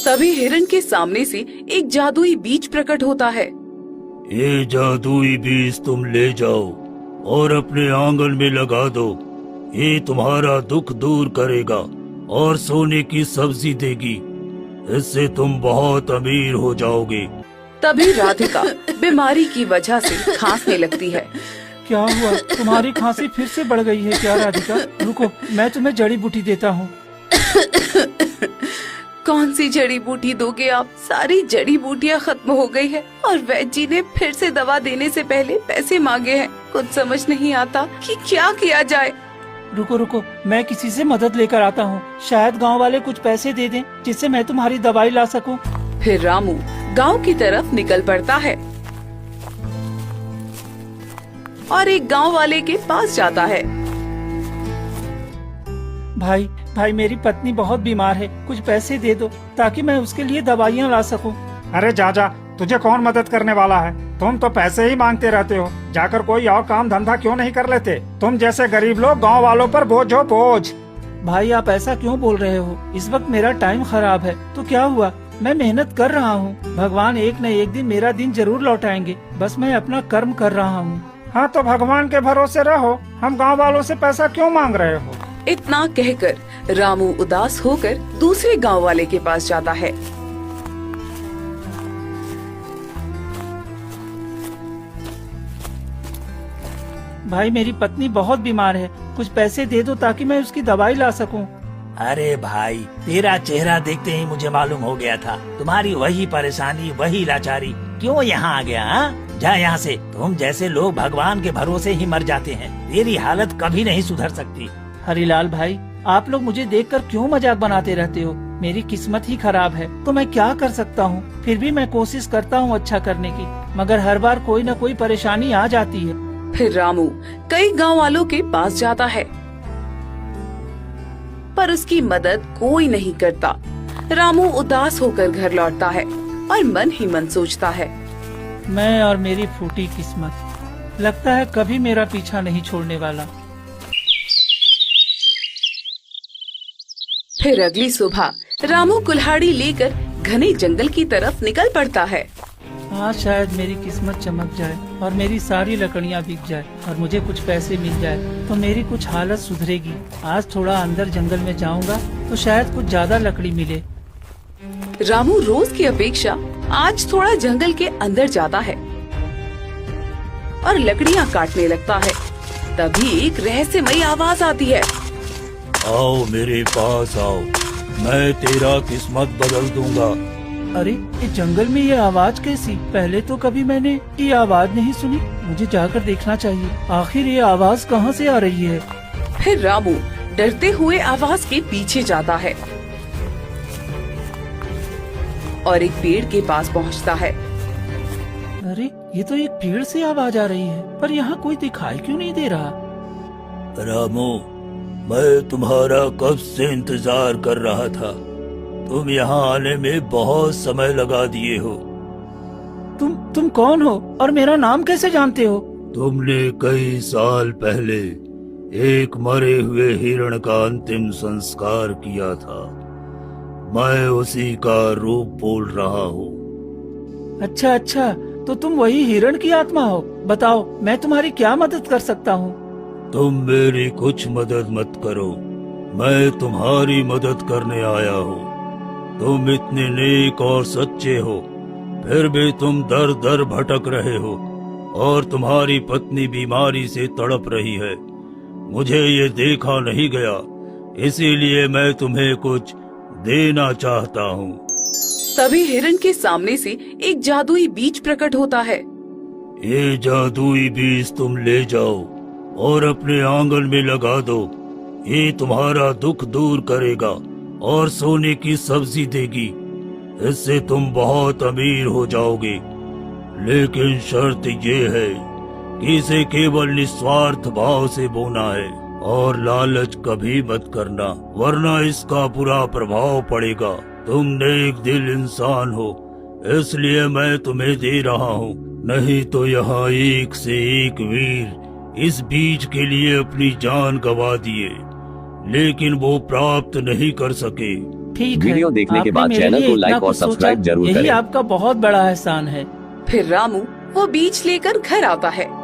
तभी हिरण के सामने से एक जादुई बीज प्रकट होता है। ये जादुई बीज तुम ले जाओ और अपने आंगन में लगा दो। ये तुम्हारा दुख दूर करेगा और सोने की सब्जी देगी। इससे तुम बहुत अमीर हो जाओगे। तभी राधिका बीमारी की वजह से खांसने लगती है। क्या हुआ? तुम्हारी खांसी फिर से बढ़ गई है क्या राधिका? रुको, मैं तुम्हें जड़ी बूटी देता हूँ। कौन सी जड़ी बूटी दोगे आप? सारी जड़ी बूटियाँ खत्म हो गई है और वैद्य जी ने फिर से दवा देने से पहले पैसे मांगे हैं। कुछ समझ नहीं आता कि क्या किया जाए। रुको रुको, मैं किसी से मदद लेकर आता हूँ। शायद गांव वाले कुछ पैसे दे दें जिससे मैं तुम्हारी दवाई ला सकूं। फिर रामू गांव की तरफ निकल पड़ता है और एक गांव वाले के पास जाता है। भाई मेरी पत्नी बहुत बीमार है, कुछ पैसे दे दो ताकि मैं उसके लिए दवाइयाँ ला सकूं। अरे जा, तुझे कौन मदद करने वाला है? तुम तो पैसे ही मांगते रहते हो। जाकर कोई और काम धंधा क्यों नहीं कर लेते? तुम जैसे गरीब लोग गांव वालों पर बोझ हो बोझ। भाई आप ऐसा क्यों बोल रहे हो? इस वक्त मेरा टाइम खराब है तो क्या हुआ? मैं मेहनत कर रहा हूँ। भगवान एक न एक दिन मेरा दिन जरूर लौटाएंगे। बस मैं अपना कर्म कर रहा हूँ। हाँ तो भगवान के भरोसे रहो। हम गांव वालों से पैसा क्यों मांग रहे हो? इतना कहकर रामू उदास होकर दूसरे गांव वाले के पास जाता है। भाई मेरी पत्नी बहुत बीमार है, कुछ पैसे दे दो ताकि मैं उसकी दवाई ला सकूं। अरे भाई, तेरा चेहरा देखते ही मुझे मालूम हो गया था। तुम्हारी वही परेशानी, वही लाचारी। क्यों यहाँ आ गया? हाँ, जा यहाँ से। तुम जैसे लोग भगवान के भरोसे ही मर जाते हैं। तेरी हालत कभी नहीं सुधर सकती। हरिलाल भाई, आप लोग मुझे देखकर क्यों मजाक बनाते रहते हो? मेरी किस्मत ही खराब है तो मैं क्या कर सकता हूँ? फिर भी मैं कोशिश करता हूँ अच्छा करने की, मगर हर बार कोई न कोई परेशानी आ जाती है। फिर रामू कई गांव वालों के पास जाता है पर उसकी मदद कोई नहीं करता। रामू उदास होकर घर लौटता है और मन ही मन सोचता है, मैं और मेरी फूटी किस्मत, लगता है कभी मेरा पीछा नहीं छोड़ने वाला। फिर अगली सुबह रामू कुल्हाड़ी लेकर घने जंगल की तरफ निकल पड़ता है। आज शायद मेरी किस्मत चमक जाए और मेरी सारी लकड़ियाँ बिक जाए और मुझे कुछ पैसे मिल जाए तो मेरी कुछ हालत सुधरेगी। आज थोड़ा अंदर जंगल में जाऊंगा तो शायद कुछ ज्यादा लकड़ी मिले। रामू रोज की अपेक्षा आज थोड़ा जंगल के अंदर जाता है और लकड़ियाँ काटने लगता है। तभी एक रहस्यमयी आवाज आती है। आओ मेरे पास आओ, मैं तेरा किस्मत बदल दूंगा। अरे ये जंगल में ये आवाज कैसी? पहले तो कभी मैंने ये आवाज नहीं सुनी। मुझे जाकर देखना चाहिए, आखिर ये आवाज कहाँ से आ रही है। फिर रामू डरते हुए आवाज के पीछे जाता है और एक पेड़ के पास पहुँचता है। अरे ये तो एक पेड़ से आवाज आ रही है, पर यहाँ कोई दिखाई क्यों नहीं दे रहा? रामू, मैं तुम्हारा कब से इंतजार कर रहा था। तुम यहाँ आने में बहुत समय लगा दिए हो। तुम कौन हो और मेरा नाम कैसे जानते हो? तुमने कई साल पहले एक मरे हुए हिरण का अंतिम संस्कार किया था। मैं उसी का रूप बोल रहा हूँ। अच्छा, तो तुम वही हिरण की आत्मा हो। बताओ, मैं तुम्हारी क्या मदद कर सकता हूँ? तुम मेरी कुछ मदद मत करो, मैं तुम्हारी मदद करने आया हूँ। तुम इतने नेक और सच्चे हो, फिर भी तुम दर दर भटक रहे हो और तुम्हारी पत्नी बीमारी से तड़प रही है। मुझे ये देखा नहीं गया, इसीलिए मैं तुम्हें कुछ देना चाहता हूँ। तभी हिरण के सामने से एक जादुई बीज प्रकट होता है। ये जादुई बीज तुम ले जाओ और अपने आंगन में लगा दो। ये तुम्हारा दुख दूर करेगा और सोने की सब्जी देगी। इससे तुम बहुत अमीर हो जाओगे। लेकिन शर्त ये है कि इसे केवल निस्वार्थ भाव से बोना है और लालच कभी मत करना, वरना इसका बुरा प्रभाव पड़ेगा। तुम नेक दिल इंसान हो, इसलिए मैं तुम्हें दे रहा हूँ। नहीं तो यहाँ एक से एक वीर इस बीज के लिए अपनी जान गंवा दिए, लेकिन वो प्राप्त नहीं कर सके। ठीक है, वीडियो देखने के आपने बाद मेरे चैनल लिए को इतना लाइक और कुछ सोचा, सब्सक्राइब जरूर यही करें। आपका बहुत बड़ा एहसान है। फिर रामू वो बीज लेकर घर आता है